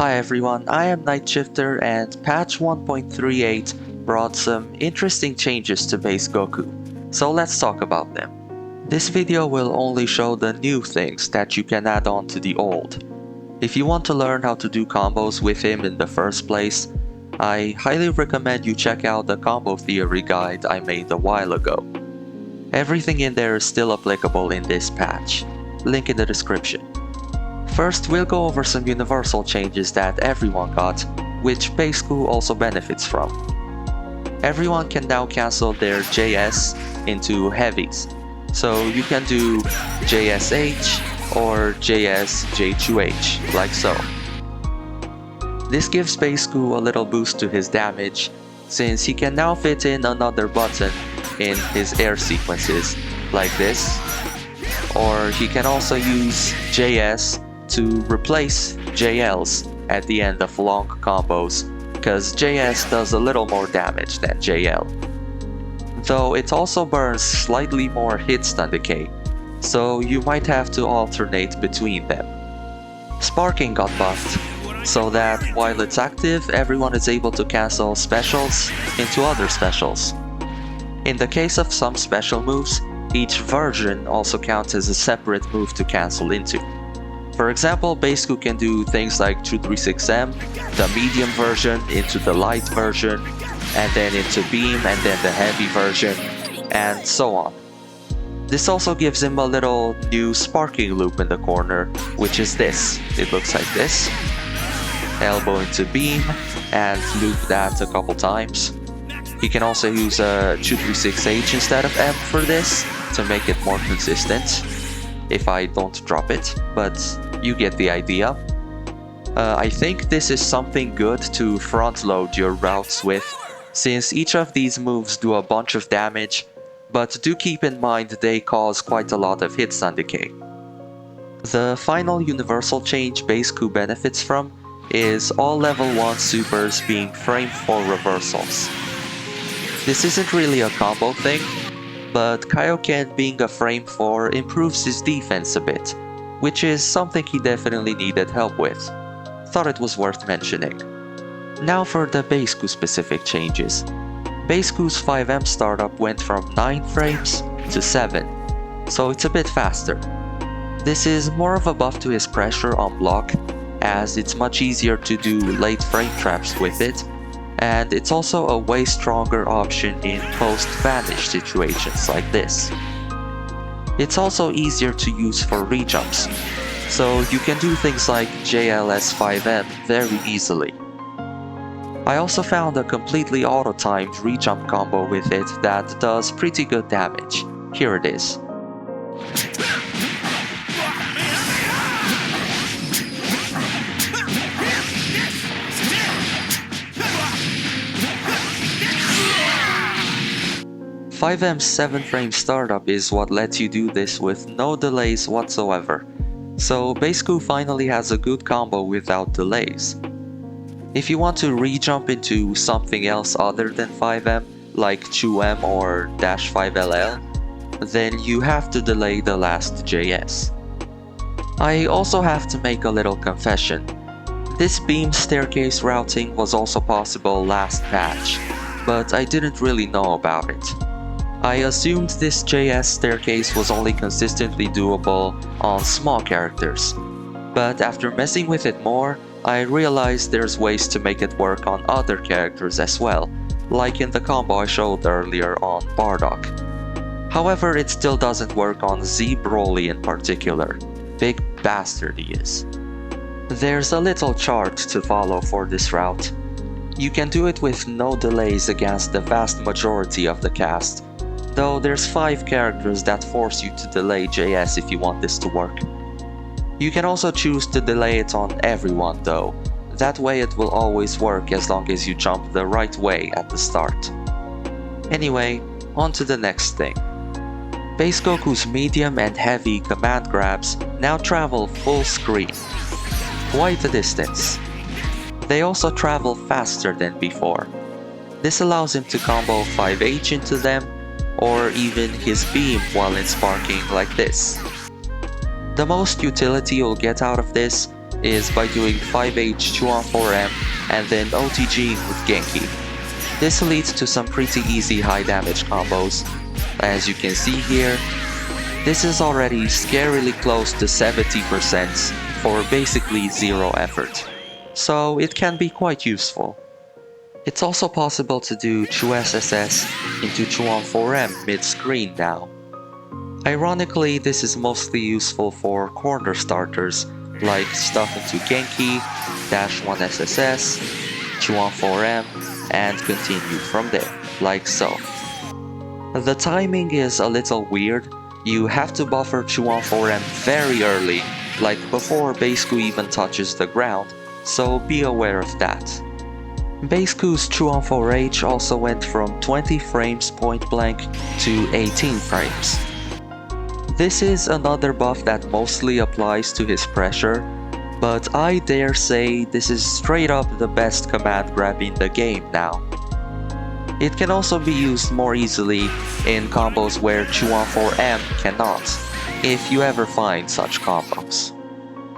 Hi everyone, I am Night Shifter and patch 1.38 brought some interesting changes to Base Goku, so let's talk about them. This video will only show the new things that you can add on to the old. If you want to learn how to do combos with him in the first place, I highly recommend you check out the combo theory guide I made a while ago. Everything in there is still applicable in this patch, link in the description. First, we'll go over some universal changes that everyone got, which Baseku also benefits from. Everyone can now cancel their JS into heavies, so you can do JSH or JSJ2H, like so. This gives Baseku a little boost to his damage, since he can now fit in another button in his air sequences, like this, or he can also use JS to replace JLs at the end of long combos, because JS does a little more damage than JL. Though it also burns slightly more hit stun decay, so you might have to alternate between them. Sparking got buffed, so that while it's active, everyone is able to cancel specials into other specials. In the case of some special moves, each version also counts as a separate move to cancel into. For example, Baseku can do things like 236M, the medium version into the light version, and then into beam and then the heavy version, and so on. This also gives him a little new sparking loop in the corner, which is this. It looks like this. Elbow into beam, and loop that a couple times. He can also use a 236H instead of M for this, to make it more consistent, if I don't drop it, but you get the idea. I think this is something good to front load your routes with, since each of these moves do a bunch of damage, but do keep in mind they cause quite a lot of hit stun decay. The final universal change Baseku benefits from is all level 1 supers being frame 4 reversals. This isn't really a combo thing, but Kaioken being a frame 4 improves his defense a bit, which is something he definitely needed help with. Thought it was worth mentioning. Now for the Baseku specific changes. Baseku's 5M startup went from 9 frames to 7, so it's a bit faster. This is more of a buff to his pressure on block, as it's much easier to do late frame traps with it, and it's also a way stronger option in post-vanish situations like this. It's also easier to use for rejumps, so you can do things like JLS5M very easily. I also found a completely auto-timed rejump combo with it that does pretty good damage. Here it is. .5M's 7-frame startup is what lets you do this with no delays whatsoever, so Baseku finally has a good combo without delays. If you want to re-jump into something else other than 5M, like 2M or -5LL, then you have to delay the last JS. I also have to make a little confession. This beam staircase routing was also possible last patch, but I didn't really know about it. I assumed this JS staircase was only consistently doable on small characters, but after messing with it more, I realized there's ways to make it work on other characters as well, like in the combo I showed earlier on Bardock. However, it still doesn't work on Z Broly in particular. Big bastard he is. There's a little chart to follow for this route. You can do it with no delays against the vast majority of the cast, though there's 5 characters that force you to delay JS if you want this to work. You can also choose to delay it on everyone though, that way it will always work as long as you jump the right way at the start. Anyway, on to the next thing. Base Goku's medium and heavy command grabs now travel full screen. Quite a distance. They also travel faster than before. This allows him to combo 5H into them, or even his beam while in sparking like this. The most utility you'll get out of this is by doing 5H 2-on-4M and then OTG with Genki. This leads to some pretty easy high damage combos. As you can see here, this is already scarily close to 70% for basically zero effort, so it can be quite useful. It's also possible to do 2SSS into 2-on-4M mid-screen now. Ironically, this is mostly useful for corner starters like stuff into Genki, dash 1SSS, 2-on-4M, and continue from there, like so. The timing is a little weird. You have to buffer 2-on-4M very early, like before Baseku even touches the ground, so be aware of that. Baseku's 2-on-4H also went from 20 frames point blank to 18 frames. This is another buff that mostly applies to his pressure, but I dare say this is straight up the best command grab in the game now. It can also be used more easily in combos where 2-on-4M cannot, if you ever find such combos.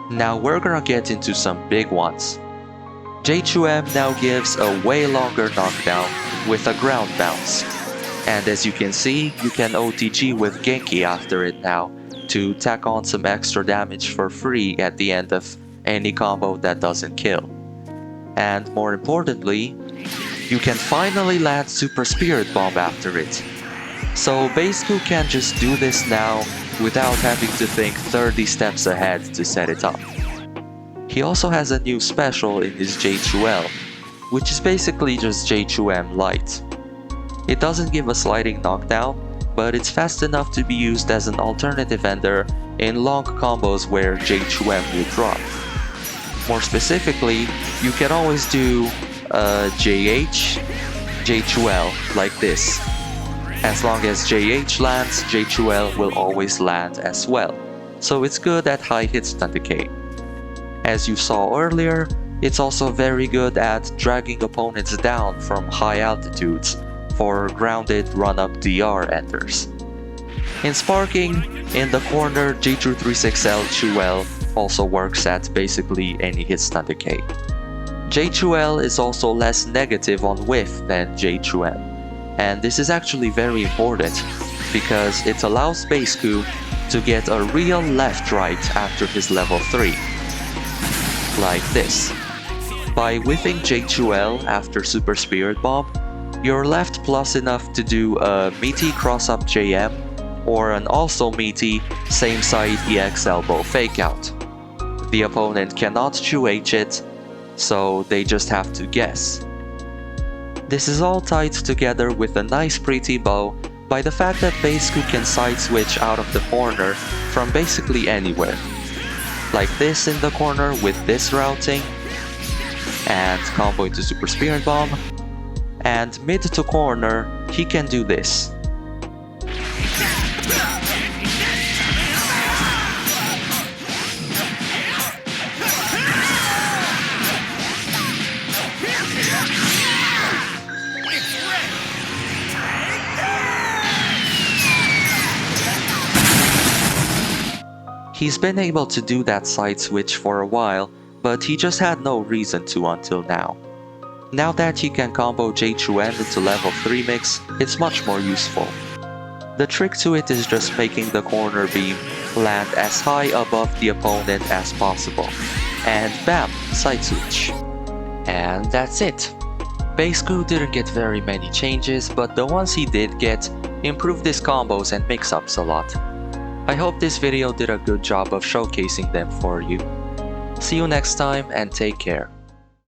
Now we're gonna get into some big ones. J2M now gives a way longer knockdown with a ground bounce. And as you can see, you can OTG with Genki after it now to tack on some extra damage for free at the end of any combo that doesn't kill. And more importantly, you can finally land Super Spirit Bomb after it. So Baseku can just do this now without having to think 30 steps ahead to set it up. He also has a new special in his J2L, which is basically just J2M Light. It doesn't give a sliding knockdown, but it's fast enough to be used as an alternative ender in long combos where J2M will drop. More specifically, you can always do JH, J2L like this. As long as JH lands, J2L will always land as well, so it's good at high hit stun decay. As you saw earlier, it's also very good at dragging opponents down from high altitudes for grounded run-up DR enders. In sparking, in the corner, J236L 2L also works at basically any hit stun decay. J2L is also less negative on whiff than J2M, and this is actually very important because it allows Baseku to get a real left-right after his level 3. Like this. By whiffing J2L after Super Spirit Bomb, you're left plus enough to do a meaty cross-up JM or an also meaty same side EX elbow fakeout. The opponent cannot 2H it, so they just have to guess. This is all tied together with a nice pretty bow by the fact that Baseku can side switch out of the corner from basically anywhere. Like this in the corner with this routing, and combo into Super Spirit Bomb, and mid to corner, he can do this. He's been able to do that side switch for a while, but he just had no reason to until now. Now that he can combo J2M into level 3 mix, it's much more useful. The trick to it is just making the corner beam land as high above the opponent as possible. And bam, side switch. And that's it. Baseku didn't get very many changes, but the ones he did get improved his combos and mix-ups a lot. I hope this video did a good job of showcasing them for you. See you next time and take care.